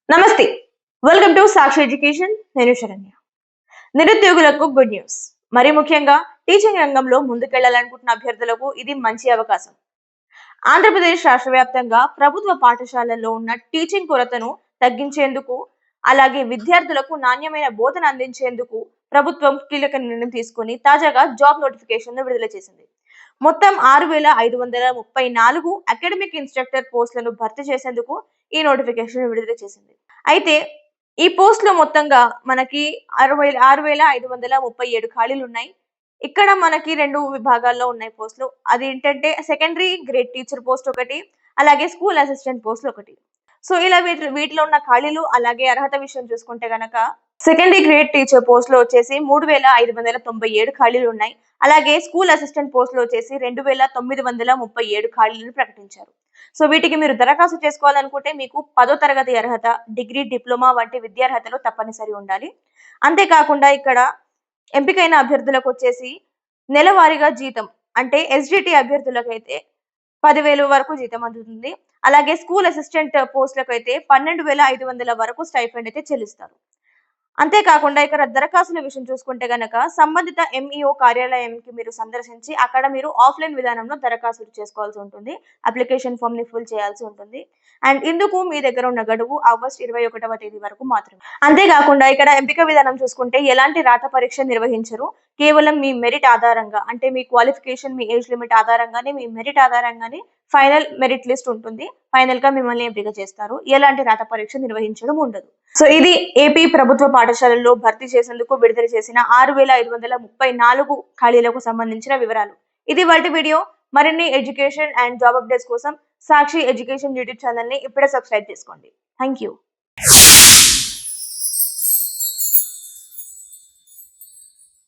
నమస్తే, welcome to Sakshi education. నేను శరణ్య. నిరుద్యోగులకు గుడ్ న్యూస్. మరి ముఖ్యంగా టీచింగ్ రంగంలో ముందుకెళ్లాలనుకుంటున్న అభ్యర్థులకు ఇది మంచి అవకాశం. ఆంధ్రప్రదేశ్ రాష్ట్ర వ్యాప్తంగా ప్రభుత్వ పాఠశాలల్లో ఉన్న టీచింగ్ కొరతను తగ్గించేందుకు, అలాగే విద్యార్థులకు నాణ్యమైన బోధన అందించేందుకు ప్రభుత్వం కీలక నిర్ణయం తీసుకుని తాజాగా జాబ్ నోటిఫికేషన్ విడుదల చేసింది. మొత్తం 6,534 అకాడమిక్ ఇన్స్ట్రక్టర్ పోస్టులను భర్తీ చేసేందుకు ఈ నోటిఫికేషన్ విడుదల చేసింది. అయితే ఈ పోస్టులో మొత్తంగా మనకి 6,537 ఖాళీలు ఉన్నాయి. ఇక్కడ మనకి 2 విభాగాల్లో ఉన్నాయి పోస్టులు. అది ఏంటంటే సెకండరీ గ్రేడ్ టీచర్ పోస్ట్ ఒకటి, అలాగే స్కూల్ అసిస్టెంట్ పోస్టులు ఒకటి. సో ఇలా వీటిలో ఉన్న ఖాళీలు అలాగే అర్హత విషయం చూసుకుంటే గనక సెకండరీ గ్రేడ్ టీచర్ పోస్ట్ లో వచ్చేసి 3,597 ఖాళీలు ఉన్నాయి. అలాగే స్కూల్ అసిస్టెంట్ పోస్ట్ లో వచ్చేసి 2,937 ఖాళీలను ప్రకటించారు. సో వీటికి మీరు దరఖాస్తు చేసుకోవాలనుకుంటే మీకు 10వ తరగతి అర్హత, డిగ్రీ, డిప్లొమా వంటి విద్యార్హతలు తప్పనిసరి ఉండాలి. అంతేకాకుండా ఇక్కడ ఎంపికైన అభ్యర్థులకు వచ్చేసి నెలవారీగా జీతం, అంటే ఎస్జిటి అభ్యర్థులకైతే 10,000 వరకు జీతం అందుతుంది. అలాగే స్కూల్ అసిస్టెంట్ పోస్టులకు అయితే 12,500 వరకు స్టైఫండ్ అయితే చెల్లిస్తారు. అంతేకాకుండా ఇక్కడ దరఖాస్తుల విషయం చూసుకుంటే గనక సంబంధిత ఎంఈఓ కార్యాలయంకి మీరు సందర్శించి అక్కడ మీరు ఆఫ్లైన్ విధానంలో దరఖాస్తులు చేసుకోవాల్సి ఉంటుంది. అప్లికేషన్ ఫామ్ ని ఫుల్ చేయాల్సి ఉంటుంది. అండ్ ఇందుకు మీ దగ్గర ఉన్న గడువు ఆగస్టు 21వ తేదీ వరకు మాత్రమే. అంతేకాకుండా ఇక్కడ ఎంపిక విధానం చూసుకుంటే ఎలాంటి రాత పరీక్ష నిర్వహించరు. కేవలం మీ మెరిట్ ఆధారంగా, అంటే మీ క్వాలిఫికేషన్, మీ ఏజ్ లిమిట్ ఆధారంగానే, మీ మెరిట్ ఆధారంగానే ఫైనల్ మెరిట్ లిస్ట్ ఉంటుంది. ఫైనల్ గా మిమ్మల్ని ఎంపిక చేస్తారు. ఎలాంటి రాత పరీక్ష నిర్వహించడం ఉండదు. సో ఇది ఏపీ ప్రభుత్వ పాఠశాలల్లో భర్తీ చేసేందుకు విడుదల చేసిన 6,534 ఖాళీలకు సంబంధించిన వివరాలు. ఇది వాటి వీడియో. మరిన్ని ఎడ్యుకేషన్ అండ్ జాబ్ అప్డేట్స్ కోసం సాక్షి ఎడ్యుకేషన్ యూట్యూబ్ ఛానల్ ని ఇప్పుడే సబ్స్క్రైబ్ చేసుకోండి. Thank you.